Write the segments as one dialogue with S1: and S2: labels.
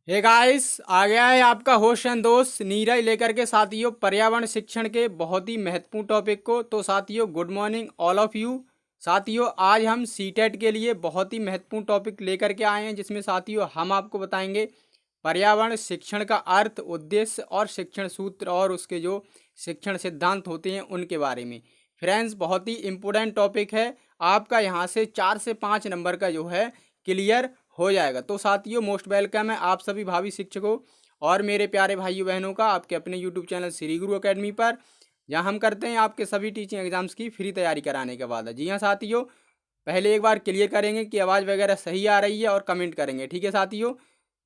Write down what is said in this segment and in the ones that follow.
S1: Hey guys, आ गया है आपका होस्ट एंड दोस्त नीरज लेकर के साथियों पर्यावरण शिक्षण के बहुत ही महत्वपूर्ण टॉपिक को। तो साथियों good morning all of you. साथियों आज हम सीटेट के लिए बहुत ही महत्वपूर्ण टॉपिक लेकर के आए हैं, जिसमें साथियों हम आपको बताएंगे पर्यावरण शिक्षण का अर्थ, उद्देश्य और शिक्षण सूत्र और उसके जो शिक्षण सिद्धांत होते हैं उनके बारे में। फ्रेंड्स, बहुत ही इम्पोर्टेंट टॉपिक है, आपका यहाँ से 4 से 5 नंबर का जो है क्लियर हो जाएगा। तो साथियों मोस्ट वेलकम है आप सभी भावी शिक्षकों और मेरे प्यारे भाइयों बहनों का आपके अपने यूट्यूब चैनल श्री गुरु अकेडमी पर, जहां हम करते हैं आपके सभी टीचिंग एग्जाम्स की फ्री तैयारी कराने का वादा। जी हाँ साथियों, पहले एक बार क्लियर करेंगे कि आवाज़ वगैरह सही आ रही है और कमेंट करेंगे, ठीक है साथियों।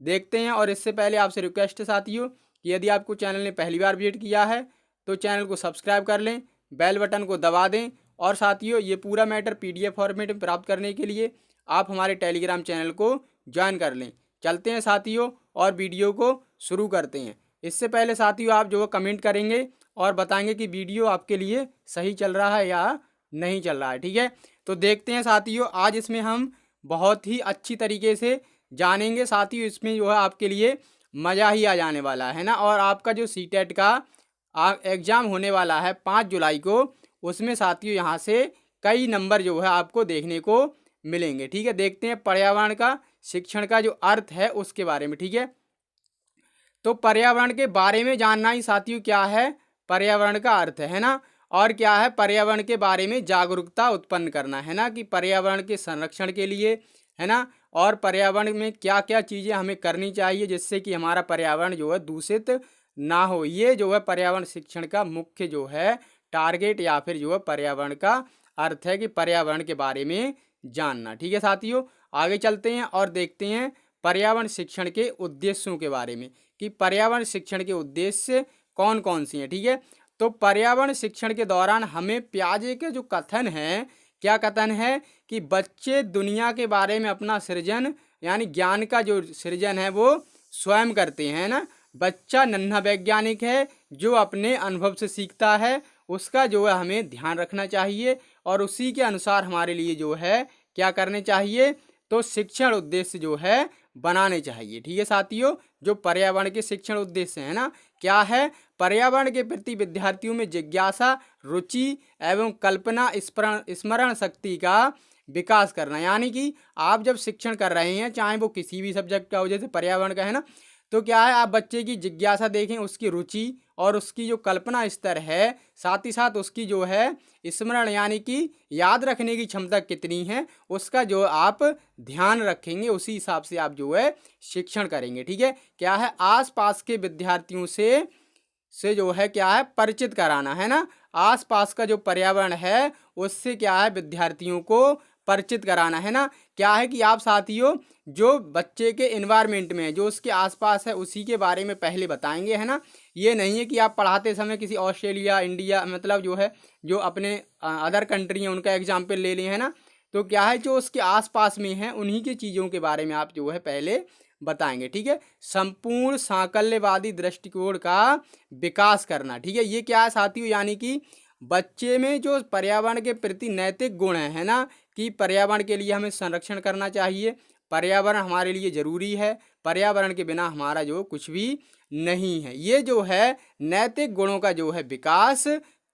S1: देखते हैं, और इससे पहले आपसे रिक्वेस्ट है साथियों कि यदि आपको चैनल ने पहली बार विजिट किया है तो चैनल को सब्सक्राइब कर लें, बेल बटन को दबा दें। और साथियों ये पूरा मैटर PDF फॉर्मेट में प्राप्त करने के लिए आप हमारे टेलीग्राम चैनल को ज्वाइन कर लें। चलते हैं साथियों और वीडियो को शुरू करते हैं। इससे पहले साथियों आप जो कमेंट करेंगे और बताएंगे कि वीडियो आपके लिए सही चल रहा है या नहीं चल रहा है, ठीक है। तो देखते हैं साथियों, आज इसमें हम बहुत ही अच्छी तरीके से जानेंगे साथियों। इसमें जो है आपके लिए मज़ा ही आ जाने वाला है ना। और आपका जो सीटेट का एग्ज़ाम होने वाला है 5 जुलाई को, उसमें साथियों यहाँ से कई नंबर जो है आपको देखने को मिलेंगे, ठीक है। देखते हैं पर्यावरण का शिक्षण का जो अर्थ है उसके बारे में, ठीक है। तो पर्यावरण के बारे में जानना ही साथियों क्या है, पर्यावरण का अर्थ है ना। और क्या है, पर्यावरण के बारे में जागरूकता उत्पन्न करना है ना, कि पर्यावरण के संरक्षण के लिए है ना। और पर्यावरण में क्या क्या चीज़ें हमें करनी चाहिए जिससे कि हमारा पर्यावरण जो है दूषित ना हो। ये जो है पर्यावरण शिक्षण का मुख्य जो है टारगेट या फिर जो है पर्यावरण का अर्थ है, कि पर्यावरण के बारे में जानना, ठीक है साथियों। आगे चलते हैं और देखते हैं पर्यावरण शिक्षण के उद्देश्यों के बारे में, कि पर्यावरण शिक्षण के उद्देश्य कौन कौन सी हैं, ठीक है। तो पर्यावरण शिक्षण के दौरान हमें प्याजे के जो कथन है, क्या कथन है, कि बच्चे दुनिया के बारे में अपना सृजन यानी ज्ञान का जो सृजन है वो स्वयं करते हैं ना। बच्चा नन्हा वैज्ञानिक है जो अपने अनुभव से सीखता है, उसका जो है हमें ध्यान रखना चाहिए और उसी के अनुसार हमारे लिए जो है क्या करने चाहिए, तो शिक्षण उद्देश्य जो है बनाने चाहिए, ठीक है साथियों। जो पर्यावरण के शिक्षण उद्देश्य है ना, क्या है, पर्यावरण के प्रति विद्यार्थियों में जिज्ञासा, रुचि एवं कल्पना स्मरण शक्ति का विकास करना। यानी कि आप जब शिक्षण कर रहे हैं, चाहे वो किसी भी सब्जेक्ट का हो, जैसे पर्यावरण का है ना, तो क्या है, आप बच्चे की जिज्ञासा देखें, उसकी रुचि और उसकी जो कल्पना स्तर है, साथ ही साथ उसकी जो है स्मरण यानी कि याद रखने की क्षमता कितनी है, उसका जो आप ध्यान रखेंगे, उसी हिसाब से आप जो है शिक्षण करेंगे, ठीक है। क्या है, आसपास के विद्यार्थियों से जो है क्या है परिचित कराना है ना। आसपास का जो पर्यावरण है उससे क्या है विद्यार्थियों को परिचित कराना है ना। क्या है कि आप साथियों जो बच्चे के इन्वायरमेंट में जो उसके आसपास है उसी के बारे में पहले बताएंगे, है ना। ये नहीं है कि आप पढ़ाते समय किसी ऑस्ट्रेलिया, इंडिया, मतलब जो है जो अपने अदर कंट्री हैं उनका एग्जाम्पल ले लिए, है ना। तो क्या है, जो उसके आसपास में है उन्हीं की चीज़ों के बारे में आप जो है पहले बताएंगे, ठीक है। संपूर्ण साकल्यवादी दृष्टिकोण का विकास करना, ठीक है। ये क्या है साथियों, यानी कि बच्चे में जो पर्यावरण के प्रति नैतिक गुण है ना, कि पर्यावरण के लिए हमें संरक्षण करना चाहिए, पर्यावरण हमारे लिए ज़रूरी है, पर्यावरण के बिना हमारा जो कुछ भी नहीं है। ये जो है नैतिक गुणों का जो है विकास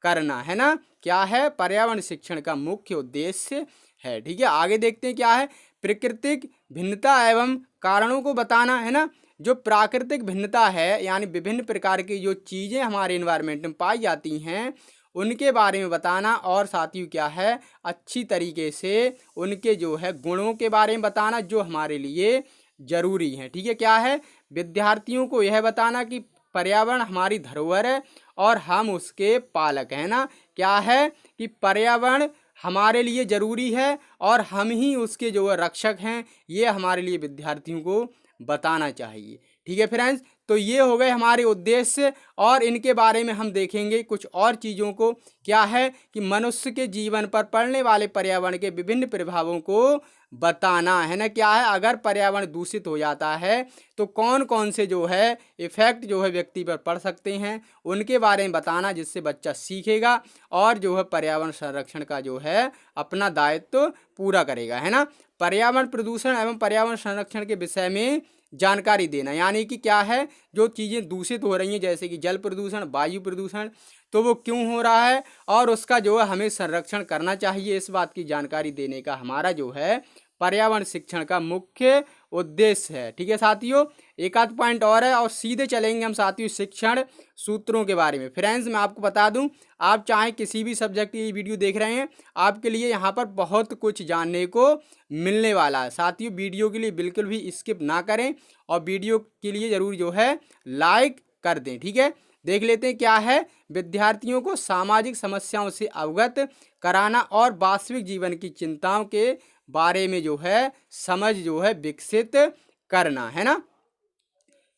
S1: करना है ना, क्या है, पर्यावरण शिक्षण का मुख्य उद्देश्य है, ठीक है। आगे देखते हैं क्या है, प्राकृतिक भिन्नता एवं कारणों को बताना, है ना। जो प्राकृतिक भिन्नता है यानी विभिन्न प्रकार की जो चीज़ें हमारे इन्वायरमेंट में पाई जाती हैं उनके बारे में बताना, और साथियों क्या है अच्छी तरीके से उनके जो है गुणों के बारे में बताना जो हमारे लिए ज़रूरी है, ठीक है। क्या है, विद्यार्थियों को यह बताना कि पर्यावरण हमारी धरोहर है और हम उसके पालक हैं ना। क्या है कि पर्यावरण हमारे लिए ज़रूरी है और हम ही उसके जो है रक्षक हैं, ये हमारे लिए विद्यार्थियों को बताना चाहिए, ठीक है फ्रेंड्स। तो ये हो गए हमारे उद्देश्य, और इनके बारे में हम देखेंगे कुछ और चीज़ों को। क्या है कि मनुष्य के जीवन पर पड़ने वाले पर्यावरण के विभिन्न प्रभावों को बताना, है ना। क्या है, अगर पर्यावरण दूषित हो जाता है तो कौन कौन से जो है इफेक्ट जो है व्यक्ति पर पड़ सकते हैं उनके बारे में बताना, जिससे बच्चा सीखेगा और जो है पर्यावरण संरक्षण का जो है अपना दायित्व पूरा करेगा, है ना। पर्यावरण प्रदूषण एवं पर्यावरण संरक्षण के विषय में जानकारी देना, यानी कि क्या है, जो चीज़ें दूषित हो रही हैं जैसे कि जल प्रदूषण, वायु प्रदूषण, तो वो क्यों हो रहा है और उसका जो है हमें संरक्षण करना चाहिए, इस बात की जानकारी देने का हमारा जो है पर्यावरण शिक्षण का मुख्य उद्देश्य है। ठीक है साथियों, एक आध पॉइंट और है और सीधे चलेंगे हम साथियों शिक्षण सूत्रों के बारे में। फ्रेंड्स, मैं आपको बता दूं, आप चाहे किसी भी सब्जेक्ट की वीडियो देख रहे हैं, आपके लिए यहाँ पर बहुत कुछ जानने को मिलने वाला है। साथियों, वीडियो के लिए बिल्कुल भी स्किप ना करें और वीडियो के लिए ज़रूर जो है लाइक कर दें। ठीक है, देख लेते हैं क्या है, विद्यार्थियों को सामाजिक समस्याओं से अवगत कराना और वास्तविक जीवन की चिंताओं के बारे में जो है समझ जो है विकसित करना, है ना।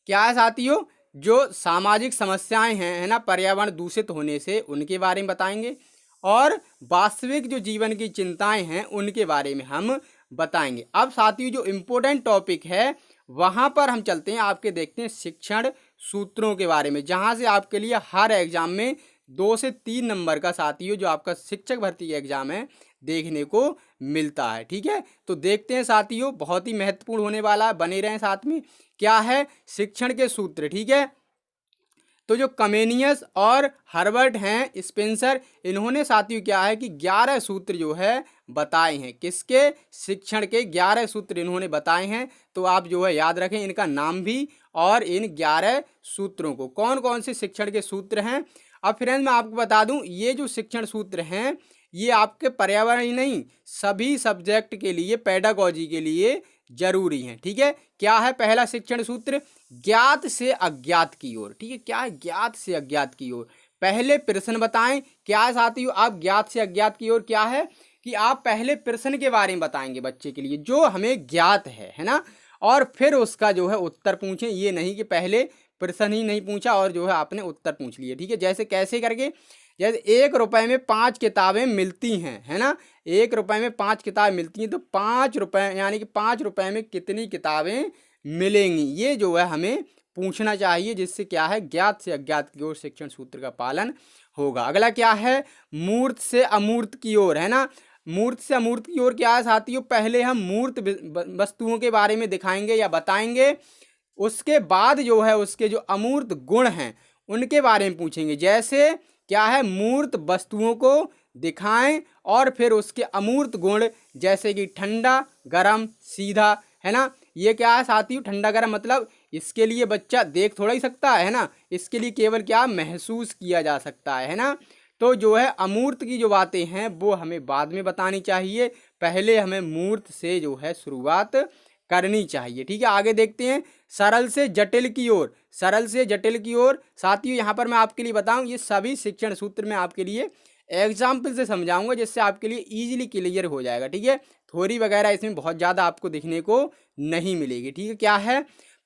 S1: क्या है साथियों, जो सामाजिक समस्याएं हैं, है ना, पर्यावरण दूषित होने से, उनके बारे में बताएंगे और वास्तविक जो जीवन की चिंताएं हैं उनके बारे में हम बताएंगे। अब साथियों, जो इम्पोर्टेंट टॉपिक है वहां पर हम चलते हैं, आपके देखते हैं शिक्षण सूत्रों के बारे में, जहां से आपके लिए हर एग्जाम में 2 से 3 नंबर का साथियों जो आपका शिक्षक भर्ती का एग्जाम है देखने को मिलता है। ठीक है, तो देखते हैं साथियों, बहुत ही महत्वपूर्ण होने वाला है, बने रहें साथ में। क्या है, शिक्षण के सूत्र। ठीक है, तो जो कमेनियस और हर्बर्ट हैं स्पेंसर, इन्होंने साथियों क्या है कि 11 सूत्र जो है बताए हैं। किसके, शिक्षण के 11 सूत्र इन्होंने बताए हैं। तो आप जो है याद रखें इनका नाम भी और इन 11 सूत्रों को, कौन कौन से शिक्षण के सूत्र हैं। अब फ्रेंड्स, मैं आपको बता दूं, ये जो शिक्षण सूत्र हैं ये आपके पर्यावरण ही नहीं, सभी सब्जेक्ट के लिए, पेडागोजी के लिए जरूरी हैं। ठीक है, क्या है पहला शिक्षण सूत्र, ज्ञात से अज्ञात की ओर। ठीक है, क्या है, ज्ञात से अज्ञात की ओर। पहले प्रश्न बताएं। क्या है साथियों, आप ज्ञात से अज्ञात की ओर क्या है कि आप पहले प्रश्न के बारे में बताएंगे बच्चे के लिए जो हमें ज्ञात है ना, और फिर उसका जो है उत्तर पूछें। ये नहीं कि पहले प्रश्न ही नहीं पूछा और जो है आपने उत्तर पूछ लिए। ठीक है, जैसे कैसे करके, जैसे 1 रुपए में 5 किताबें मिलती हैं, है ना, 1 रुपए में 5 किताबें मिलती हैं, तो 5 रुपए यानी कि 5 रुपए में कितनी किताबें मिलेंगी, ये जो है हमें पूछना चाहिए, जिससे क्या है ज्ञात से अज्ञात की ओर शिक्षण सूत्र का पालन होगा। अगला क्या है, मूर्त से अमूर्त की ओर, है ना। मूर्त से अमूर्त की ओर क्या है साथियों, पहले हम मूर्त वस्तुओं के बारे में दिखाएंगे या बताएंगे, उसके बाद जो है उसके जो अमूर्त गुण हैं उनके बारे में पूछेंगे। जैसे क्या है, मूर्त वस्तुओं को दिखाएं और फिर उसके अमूर्त गुण, जैसे कि ठंडा, गरम, सीधा, है ना। ये क्या है साथियों, ठंडा गरम मतलब इसके लिए बच्चा देख थोड़ा ही सकता है ना, इसके लिए केवल क्या महसूस किया जा सकता है ना। तो जो है अमूर्त की जो बातें हैं वो हमें बाद में बतानी चाहिए, पहले हमें मूर्त से जो है शुरुआत करनी चाहिए। ठीक है, आगे देखते हैं सरल से जटिल की ओर। सरल से जटिल की ओर साथियों, यहाँ पर मैं आपके लिए बताऊं, ये सभी शिक्षण सूत्र में आपके लिए एग्जाम्पल से समझाऊंगा, जिससे आपके लिए इजीली क्लियर हो जाएगा। ठीक है, थ्योरी वगैरह इसमें बहुत ज़्यादा आपको देखने को नहीं मिलेगी। ठीक है, क्या है,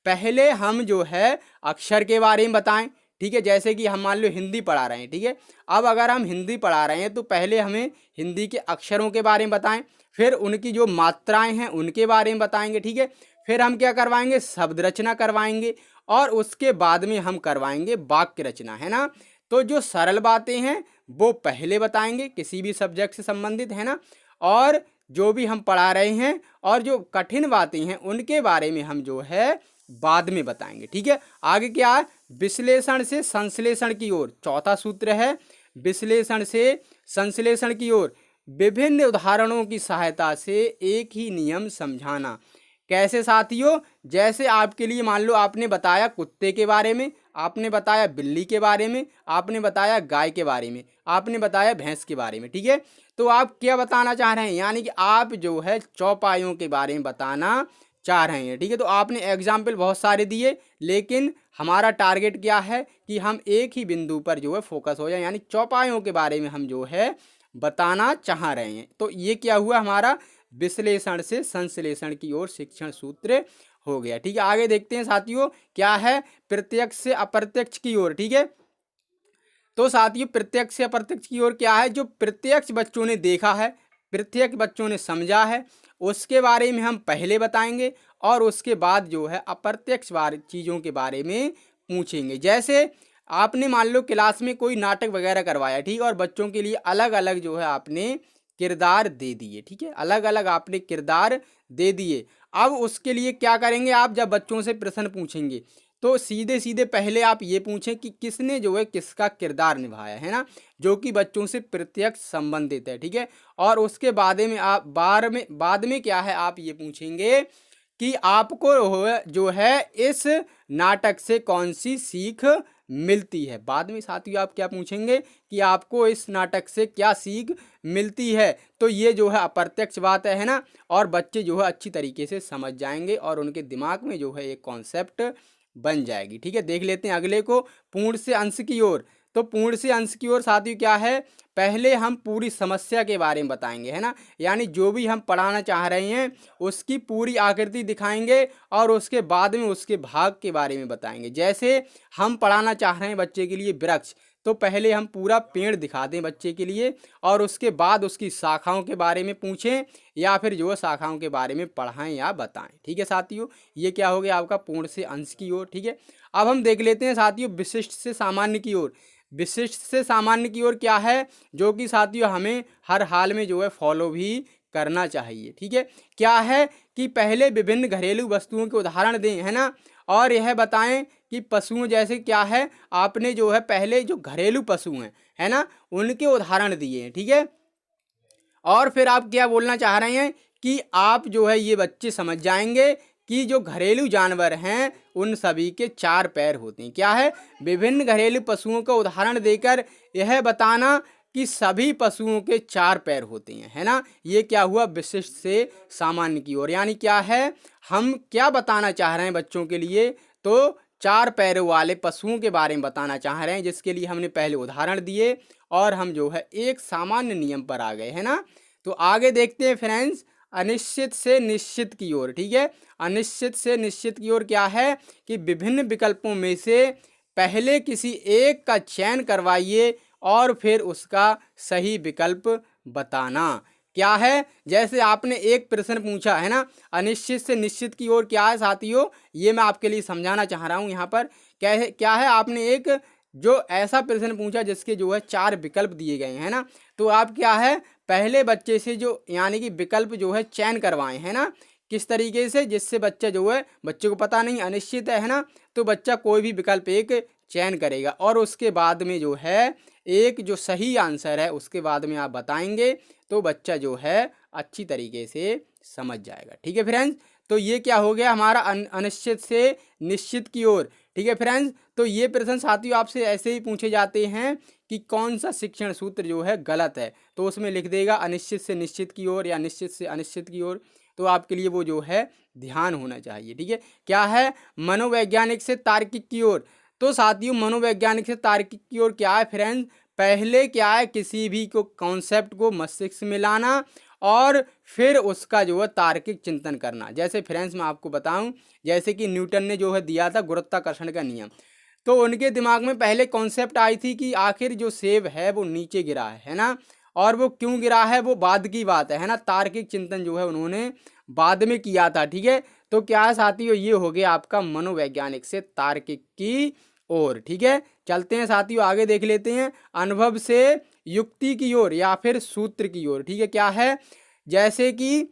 S1: पहले हम जो है अक्षर के बारे में बताएं। ठीक है, जैसे कि हम मान लो हिंदी पढ़ा रहे हैं। ठीक है, अब अगर हम हिंदी पढ़ा रहे हैं तो पहले हमें हिंदी के अक्षरों के बारे में बताएं, फिर उनकी जो मात्राएं हैं उनके बारे में बताएंगे। ठीक है, फिर हम क्या करवाएंगे, शब्द रचना करवाएंगे और उसके बाद में हम करवाएंगे वाक्य रचना, है ना। तो जो सरल बातें हैं वो पहले बताएंगे किसी भी सब्जेक्ट से संबंधित, है ना, और जो भी हम पढ़ा रहे हैं और जो कठिन बातें हैं उनके बारे में हम जो है बाद में बताएंगे। ठीक है, आगे क्या है, विश्लेषण से संश्लेषण की ओर। चौथा सूत्र है विश्लेषण से संश्लेषण की ओर, विभिन्न उदाहरणों की सहायता से एक ही नियम समझाना। कैसे साथियों, जैसे आपके लिए मान लो आपने बताया कुत्ते के बारे में, आपने बताया बिल्ली के बारे में, आपने बताया गाय के बारे में, आपने बताया भैंस के बारे में। ठीक है, तो आप क्या बताना चाह रहे हैं, यानी कि आप जो है चौपायों के बारे में बताना चाह रहे हैं। ठीक है, तो आपने एग्जाम्पल बहुत सारे दिए, लेकिन हमारा टारगेट क्या है कि हम एक ही बिंदु पर जो है फोकस हो जाए, यानी चौपायों के बारे में हम जो है बताना चाह रहे हैं। तो ये क्या हुआ, हमारा विश्लेषण से संश्लेषण की ओर शिक्षण सूत्र हो गया। ठीक है, आगे देखते हैं साथियों, क्या है प्रत्यक्ष से अप्रत्यक्ष की ओर। ठीक है, तो साथियों प्रत्यक्ष से अप्रत्यक्ष की ओर क्या है, जो प्रत्यक्ष बच्चों ने देखा है, प्रत्यक्ष बच्चों ने समझा है, उसके बारे में हम पहले बताएंगे और उसके बाद जो है अप्रत्यक्ष चीज़ों के बारे में पूछेंगे। जैसे आपने मान लो क्लास में कोई नाटक वगैरह करवाया, ठीक है, और बच्चों के लिए अलग अलग जो है आपने किरदार दे दिए। ठीक है, अलग अलग आपने किरदार दे दिए। अब उसके लिए क्या करेंगे, आप जब बच्चों से प्रश्न पूछेंगे तो सीधे सीधे पहले आप ये पूछें कि किसने जो है किसका किरदार निभाया है ना, जो कि बच्चों से प्रत्यक्ष संबंधित है, ठीक है। और उसके बाद में क्या है, आप ये पूछेंगे कि आपको जो है इस नाटक से कौन सी सीख मिलती है। बाद में साथियों आप क्या पूछेंगे कि आपको इस नाटक से क्या सीख मिलती है। तो ये जो है अप्रत्यक्ष बात है ना, और बच्चे जो है अच्छी तरीके से समझ जाएंगे और उनके दिमाग में जो है एक कॉन्सेप्ट बन जाएगी, ठीक है। देख लेते हैं अगले को, पूर्ण से अंश की ओर। तो पूर्ण से अंश की ओर साथियों क्या है, पहले हम पूरी समस्या के बारे में बताएंगे, है ना, यानी जो भी हम पढ़ाना चाह रहे हैं उसकी पूरी आकृति दिखाएंगे और उसके बाद में उसके भाग के बारे में बताएंगे। जैसे हम पढ़ाना चाह रहे हैं बच्चे के लिए वृक्ष, तो पहले हम पूरा पेड़ दिखा दें बच्चे के लिए और उसके बाद उसकी शाखाओं के बारे में पूछें या फिर जो शाखाओं के बारे में पढ़ाएं या बताएं, ठीक है साथियों। ये क्या हो गया आपका पूर्ण से अंश की ओर, ठीक है। अब हम देख लेते हैं साथियों विशिष्ट से सामान्य की ओर। विशिष्ट से सामान्य की ओर क्या है, जो कि साथियों हमें हर हाल में जो है फॉलो भी करना चाहिए, ठीक है। क्या है कि पहले विभिन्न घरेलू वस्तुओं के उदाहरण दें, है ना, और यह बताएं कि पशुओं जैसे क्या है, आपने जो है पहले जो घरेलू पशु हैं, है ना, उनके उदाहरण दिए हैं, ठीक है। और फिर आप क्या बोलना चाह रहे हैं कि आप जो है ये बच्चे समझ जाएंगे कि जो घरेलू जानवर हैं उन सभी के 4 पैर होते हैं। क्या है, विभिन्न घरेलू पशुओं का उदाहरण देकर यह बताना कि सभी पशुओं के 4 पैर होते हैं, है ना। ये क्या हुआ विशिष्ट से सामान्य की ओर, यानी क्या है, हम क्या बताना चाह रहे हैं बच्चों के लिए, तो 4 पैरों वाले पशुओं के बारे में बताना चाह रहे हैं, जिसके लिए हमने पहले उदाहरण दिए और हम जो है एक सामान्य नियम पर आ गए, है ना। तो आगे देखते हैं फ्रेंड्स, अनिश्चित से निश्चित की ओर, ठीक है। अनिश्चित से निश्चित की ओर क्या है कि विभिन्न विकल्पों में से पहले किसी एक का चयन करवाइए और फिर उसका सही विकल्प बताना। क्या है, जैसे आपने एक प्रश्न पूछा है ना, अनिश्चित से निश्चित की ओर क्या है साथियों, ये मैं आपके लिए समझाना चाह रहा हूँ। यहाँ पर क्या है आपने एक जो ऐसा प्रश्न पूछा जिसके जो है 4 विकल्प दिए गए हैं ना, तो आप क्या है पहले बच्चे से जो यानी कि विकल्प जो है चयन करवाएं, है ना, किस तरीके से, जिससे बच्चा जो है, बच्चे को पता नहीं अनिश्चित है ना, तो बच्चा कोई भी विकल्प एक चयन करेगा और उसके बाद में जो है एक जो सही आंसर है उसके बाद में आप बताएंगे, तो बच्चा जो है अच्छी तरीके से समझ जाएगा, ठीक है फ्रेंड्स। तो ये क्या हो गया हमारा अनिश्चित से निश्चित की ओर, ठीक है फ्रेंड्स। तो ये प्रश्न साथियों आपसे ऐसे ही पूछे जाते हैं कि कौन सा शिक्षण सूत्र जो है गलत है, तो उसमें लिख देगा अनिश्चित से निश्चित की ओर या निश्चित से अनिश्चित की ओर। तो आपके लिए वो जो है ध्यान होना चाहिए, ठीक है। क्या है, मनोवैज्ञानिक से तार्किक की ओर। तो साथियों मनोवैज्ञानिक से तार्किक की ओर क्या है फ्रेंड्स, पहले क्या है किसी भी को कॉन्सेप्ट को मस्तिष्क में लाना और फिर उसका जो है तार्किक चिंतन करना। जैसे फ्रेंड्स मैं आपको बताऊं, जैसे कि न्यूटन ने जो है दिया था गुरुत्वाकर्षण का नियम, तो उनके दिमाग में पहले कॉन्सेप्ट आई थी कि आखिर जो सेब है वो नीचे गिरा है ना, और वो क्यों गिरा है वो बाद की बात है ना, तार्किक चिंतन जो है उन्होंने बाद में किया था, ठीक है। तो क्या है साथियों, ये हो गया आपका मनोवैज्ञानिक से तार्किक की ओर, ठीक है। चलते हैं साथियों आगे देख लेते हैं, अनुभव से युक्ति की ओर या फिर सूत्र की ओर, ठीक है। क्या है, जैसे कि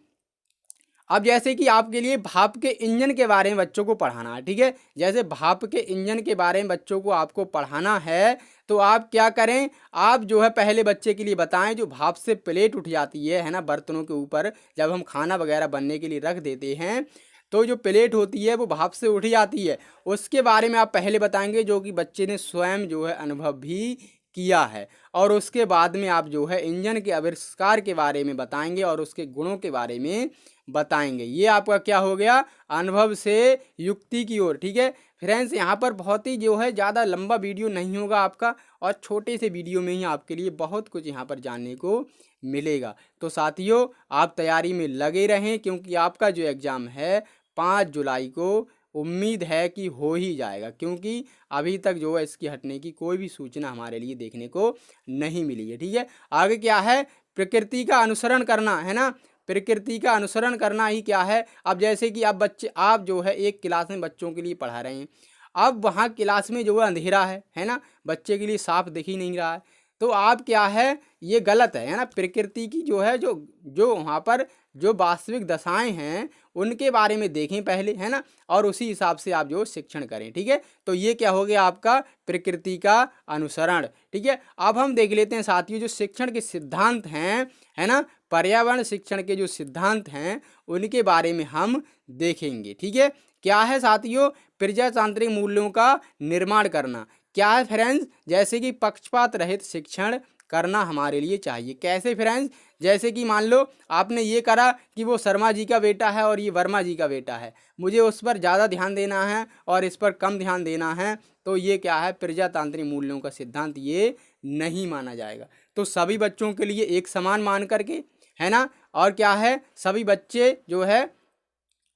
S1: अब जैसे कि आपके लिए भाप के इंजन के बारे में बच्चों को पढ़ाना है, ठीक है। जैसे भाप के इंजन के बारे में बच्चों को आपको पढ़ाना है, तो आप क्या करें, आप जो है पहले बच्चे के लिए बताएं जो भाप से प्लेट उठ जाती है ना, बर्तनों के ऊपर जब हम खाना वगैरह बनने के लिए रख देते हैं, तो जो प्लेट होती है वो भाप से उठ जाती है, उसके बारे में आप पहले बताएंगे, जो कि बच्चे ने स्वयं जो है अनुभव भी किया है। और उसके बाद में आप जो है इंजन के आविष्कार के बारे में बताएंगे और उसके गुणों के बारे में बताएंगे। ये आपका क्या हो गया, अनुभव से युक्ति की ओर, ठीक है फ्रेंड्स। यहाँ पर बहुत ही जो है ज़्यादा लंबा वीडियो नहीं होगा आपका, और छोटे से वीडियो में ही आपके लिए बहुत कुछ यहाँ पर जानने को मिलेगा। तो साथियों आप तैयारी में लगे रहें, क्योंकि आपका जो एग्ज़ाम है 5 जुलाई को उम्मीद है कि हो ही जाएगा, क्योंकि अभी तक जो है इसकी हटने की कोई भी सूचना हमारे लिए देखने को नहीं मिली है, ठीक है। आगे क्या है, प्रकृति का अनुसरण करना, है ना, प्रकृति का अनुसरण करना ही क्या है। अब जैसे कि आप जो है एक क्लास में बच्चों के लिए पढ़ा रहे हैं, अब वहाँ क्लास में जो है अंधेरा है ना, बच्चे के लिए साफ दिख ही नहीं रहा है, तो आप क्या है, ये गलत है ना, प्रकृति की जो है जो वहाँ पर जो वास्तविक दशाएं हैं उनके बारे में देखें पहले, है ना, और उसी हिसाब से आप जो शिक्षण करें। ठीक है, तो ये क्या हो गया आपका प्रकृति का अनुसरण। ठीक है, अब हम देख लेते हैं साथियों जो शिक्षण के सिद्धांत हैं, है ना, पर्यावरण शिक्षण के जो सिद्धांत हैं उनके बारे में हम देखेंगे। ठीक है, क्या है साथियों, प्रजातांत्रिक मूल्यों का निर्माण करना। क्या है फ्रेंड्स, जैसे कि पक्षपात रहित शिक्षण करना हमारे लिए चाहिए। कैसे फ्रेंड्स, जैसे कि मान लो आपने ये करा कि वो शर्मा जी का बेटा है और ये वर्मा जी का बेटा है, मुझे उस पर ज़्यादा ध्यान देना है और इस पर कम ध्यान देना है, तो ये क्या है, प्रजातांत्रिक मूल्यों का सिद्धांत ये नहीं माना जाएगा। तो सभी बच्चों के लिए एक समान मान करके, है ना, और क्या है, सभी बच्चे जो है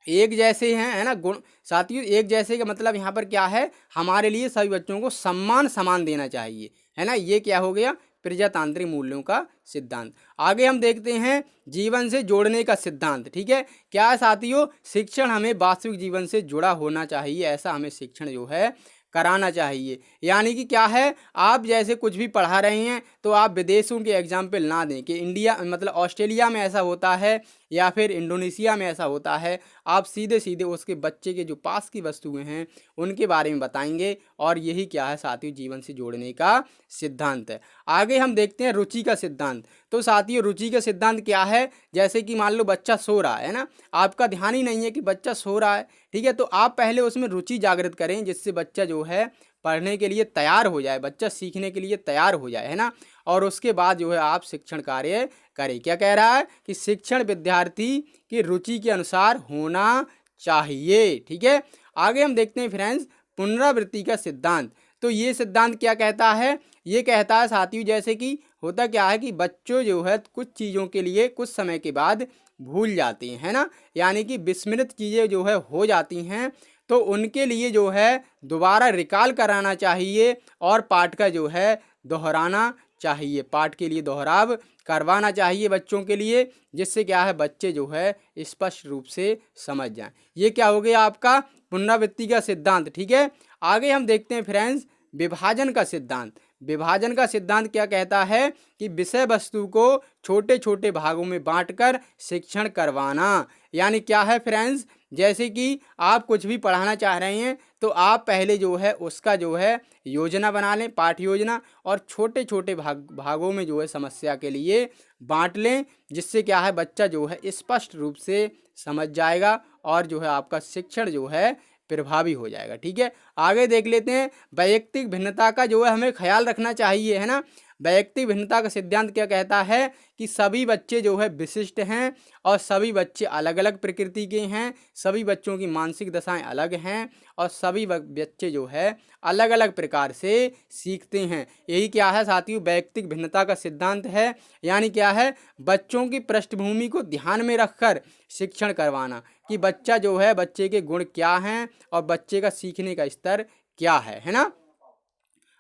S1: एक जैसे हैं, है ना, गुण साथियों एक जैसे का मतलब यहाँ पर क्या है, हमारे लिए सभी बच्चों को सम्मान समान देना चाहिए, है ना, ये क्या हो गया, प्रजातांत्रिक मूल्यों का सिद्धांत। आगे हम देखते हैं जीवन से जोड़ने का सिद्धांत। ठीक है, क्या है साथियों, शिक्षण हमें वास्तविक जीवन से जुड़ा होना चाहिए, ऐसा हमें शिक्षण जो है कराना चाहिए। यानी कि क्या है, आप जैसे कुछ भी पढ़ा रहे हैं तो आप विदेशों के एग्जाम्पल ना दें कि इंडिया मतलब ऑस्ट्रेलिया में ऐसा होता है या फिर इंडोनेशिया में ऐसा होता है। आप सीधे सीधे उसके बच्चे के जो पास की वस्तुएं हैं उनके बारे में बताएंगे, और यही क्या है साथियों जीवन से जोड़ने का सिद्धांत है। आगे हम देखते हैं रुचि का सिद्धांत। तो साथियों रुचि का सिद्धांत क्या है, जैसे कि मान लो बच्चा सो रहा है ना, आपका ध्यान ही नहीं है कि बच्चा सो रहा है। ठीक है, तो आप पहले उसमें रुचि जागृत करें जिससे बच्चा जो है पढ़ने के लिए तैयार हो जाए, बच्चा सीखने के लिए तैयार हो जाए, है ना, और उसके बाद जो है आप शिक्षण कार्य करें। क्या कह रहा है कि शिक्षण विद्यार्थी की रुचि के अनुसार होना चाहिए। ठीक है, आगे हम देखते हैं फ्रेंड्स पुनरावृत्ति का सिद्धांत। तो ये सिद्धांत क्या कहता है, ये कहता है साथियों जैसे कि होता क्या है कि बच्चों जो है कुछ चीज़ों के लिए कुछ समय के बाद भूल जाते हैं, है ना, यानी कि विस्मृत चीज़ें जो है हो जाती हैं, तो उनके लिए जो है दोबारा रिकॉल कराना चाहिए और पाठ का जो है दोहराना चाहिए, पाठ के लिए दोहराव करवाना चाहिए बच्चों के लिए, जिससे क्या है बच्चे जो है स्पष्ट रूप से समझ जाएं। ये क्या हो गया आपका पुनरावृत्ति का सिद्धांत। ठीक है, आगे हम देखते हैं फ्रेंड्स विभाजन का सिद्धांत। विभाजन का सिद्धांत क्या कहता है कि विषय वस्तु को छोटे छोटे भागों में बांटकर शिक्षण करवाना। यानी क्या है फ्रेंड्स, जैसे कि आप कुछ भी पढ़ाना चाह रहे हैं तो आप पहले जो है उसका जो है योजना बना लें, पाठ योजना, और छोटे छोटे भागों में जो है समस्या के लिए बांट लें, जिससे क्या है बच्चा जो है स्पष्ट रूप से समझ जाएगा और जो है आपका शिक्षण जो है प्रभावी हो जाएगा। ठीक है, आगे देख लेते हैं वैयक्तिक भिन्नता का जो है हमें ख्याल रखना चाहिए, है ना। वैयक्तिक भिन्नता का सिद्धांत क्या कहता है कि सभी बच्चे जो है विशिष्ट हैं और सभी बच्चे अलग अलग प्रकृति के हैं, सभी बच्चों की मानसिक दशाएं अलग हैं और सभी बच्चे जो है अलग अलग प्रकार से सीखते हैं। यही क्या है साथियों वैयक्तिक भिन्नता का सिद्धांत है। यानी क्या है बच्चों की पृष्ठभूमि को ध्यान में रखकर शिक्षण करवाना कि बच्चा जो है बच्चे के गुण क्या हैं और बच्चे का सीखने का स्तर क्या है ना।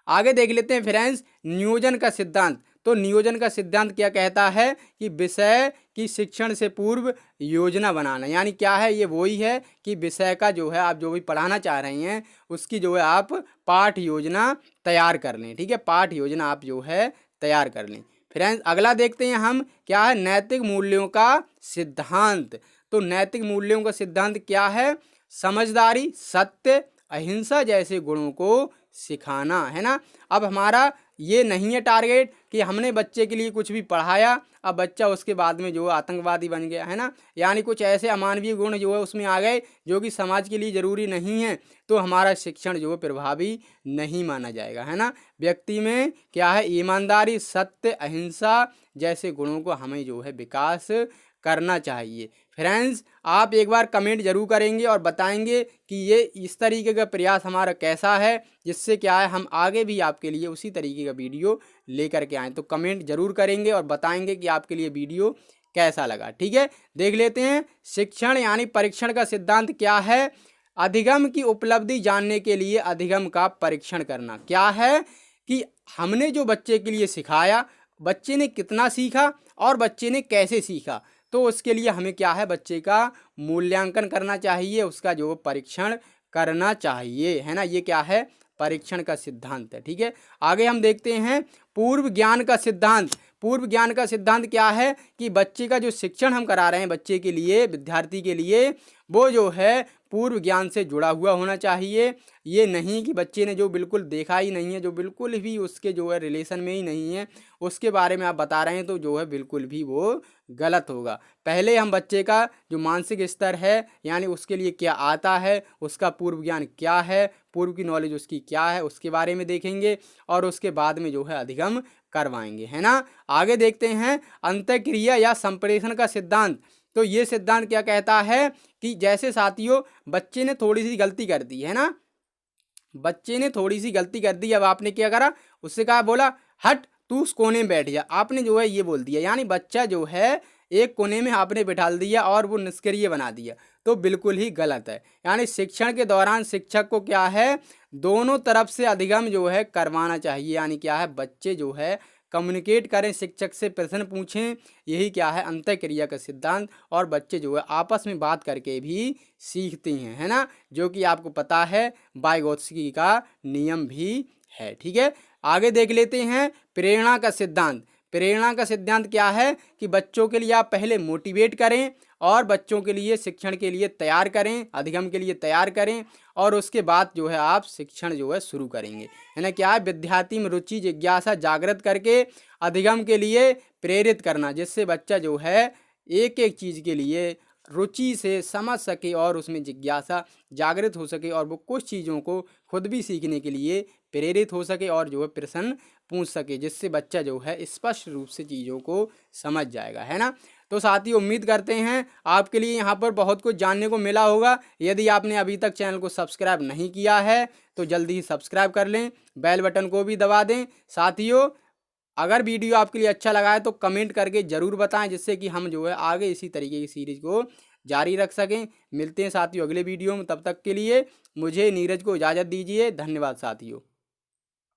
S1: आगे देख लेते हैं फ्रेंड्स नियोजन का सिद्धांत। तो नियोजन का सिद्धांत क्या कहता है कि विषय की शिक्षण से पूर्व योजना बनाना। यानी क्या है, ये वही है कि विषय का जो है आप जो भी पढ़ाना चाह रहे हैं उसकी जो है आप पाठ योजना तैयार कर लें। ठीक है, पाठ योजना आप जो है तैयार कर लें। फ्रेंड्स अगला देखते हैं हम क्या है नैतिक मूल्यों का सिद्धांत। तो नैतिक मूल्यों का सिद्धांत क्या है, समझदारी, सत्य, अहिंसा जैसे गुणों को सिखाना, है ना। अब हमारा ये नहीं है टारगेट कि हमने बच्चे के लिए कुछ भी पढ़ाया अब बच्चा उसके बाद में जो है आतंकवादी बन गया, है ना, यानी कुछ ऐसे अमानवीय गुण जो है उसमें आ गए जो कि समाज के लिए ज़रूरी नहीं है, तो हमारा शिक्षण जो है प्रभावी नहीं माना जाएगा, है ना। व्यक्ति में क्या है ईमानदारी, सत्य, अहिंसा जैसे गुणों को हमें जो है विकास करना चाहिए। फ्रेंड्स आप एक बार कमेंट जरूर करेंगे और बताएंगे कि ये इस तरीके का प्रयास हमारा कैसा है, जिससे क्या है हम आगे भी आपके लिए उसी तरीके का वीडियो लेकर के आएँ। तो कमेंट जरूर करेंगे और बताएंगे कि आपके लिए वीडियो कैसा लगा। ठीक है, देख लेते हैं शिक्षण यानी परीक्षण का सिद्धांत क्या है। अधिगम की उपलब्धि जानने के लिए अधिगम का परीक्षण करना। क्या है कि हमने जो बच्चे के लिए सिखाया बच्चे ने कितना सीखा और बच्चे ने कैसे सीखा, तो उसके लिए हमें क्या है बच्चे का मूल्यांकन करना चाहिए, उसका जो परीक्षण करना चाहिए, है ना। ये क्या है परीक्षण का सिद्धांत है। ठीक है, आगे हम देखते हैं पूर्व ज्ञान का सिद्धांत। पूर्व ज्ञान का सिद्धांत क्या है कि बच्चे का जो शिक्षण हम करा रहे हैं बच्चे के लिए, विद्यार्थी के लिए, वो जो है पूर्व ज्ञान से जुड़ा हुआ होना चाहिए। ये नहीं कि बच्चे ने जो बिल्कुल देखा ही नहीं है, जो बिल्कुल भी उसके जो है रिलेशन में ही नहीं है, उसके बारे में आप बता रहे हैं, तो जो है बिल्कुल भी वो गलत होगा। पहले हम बच्चे का जो मानसिक स्तर है, यानी उसके लिए क्या आता है, उसका पूर्व ज्ञान क्या है, पूर्व की नॉलेज उसकी क्या है, उसके बारे में देखेंगे और उसके बाद में जो है अधिगम करवाएंगे, है ना। आगे देखते हैं अंतःक्रिया या संप्रेषण का सिद्धांत। तो ये सिद्धांत क्या कहता है कि जैसे साथियों बच्चे ने थोड़ी सी गलती कर दी है ना, बच्चे ने थोड़ी सी गलती कर दी, अब आपने क्या करा, उससे कहा, बोला हट तू उस कोने में बैठ जा, आपने जो है ये बोल दिया, यानी बच्चा जो है एक कोने में आपने बिठाल दिया और वो निष्क्रिय बना दिया, तो बिल्कुल ही गलत है। यानी शिक्षण के दौरान शिक्षक को क्या है, दोनों तरफ से अधिगम जो है करवाना चाहिए। यानी क्या है, बच्चे जो है कम्युनिकेट करें, शिक्षक से प्रश्न पूछें, यही क्या है अंतःक्रिया का सिद्धांत। और बच्चे जो है आपस में बात करके भी सीखते हैं, है ना, जो कि आपको पता है वाइगोत्स्की का नियम भी है। ठीक है, आगे देख लेते हैं प्रेरणा का सिद्धांत। प्रेरणा का सिद्धांत क्या है कि बच्चों के लिए आप पहले मोटिवेट करें और बच्चों के लिए शिक्षण के लिए तैयार करें, अधिगम के लिए तैयार करें, और उसके बाद जो है आप शिक्षण जो है शुरू करेंगे, है ना। क्या है, विद्यार्थी में रुचि जिज्ञासा जागृत करके अधिगम के लिए प्रेरित करना, जिससे बच्चा जो है एक एक चीज़ के लिए रुचि से समझ सके और उसमें जिज्ञासा जागृत हो सके और वो कुछ चीज़ों को खुद भी सीखने के लिए प्रेरित हो सके और जो है प्रश्न पूछ सके, जिससे बच्चा जो है स्पष्ट रूप से चीज़ों को समझ जाएगा, है ना। तो साथ ही उम्मीद करते हैं आपके लिए यहाँ पर बहुत कुछ जानने को मिला होगा। यदि आपने अभी तक चैनल को सब्सक्राइब नहीं किया है तो जल्दी ही सब्सक्राइब कर लें, बेल बटन को भी दबा दें। साथियों, अगर वीडियो आपके लिए अच्छा लगा है तो कमेंट करके ज़रूर बताएं, जिससे कि हम जो है आगे इसी तरीके की सीरीज़ को जारी रख सकें। मिलते हैं साथियों अगले वीडियो में, तब तक के लिए मुझे नीरज को इजाज़त दीजिए। धन्यवाद साथियों।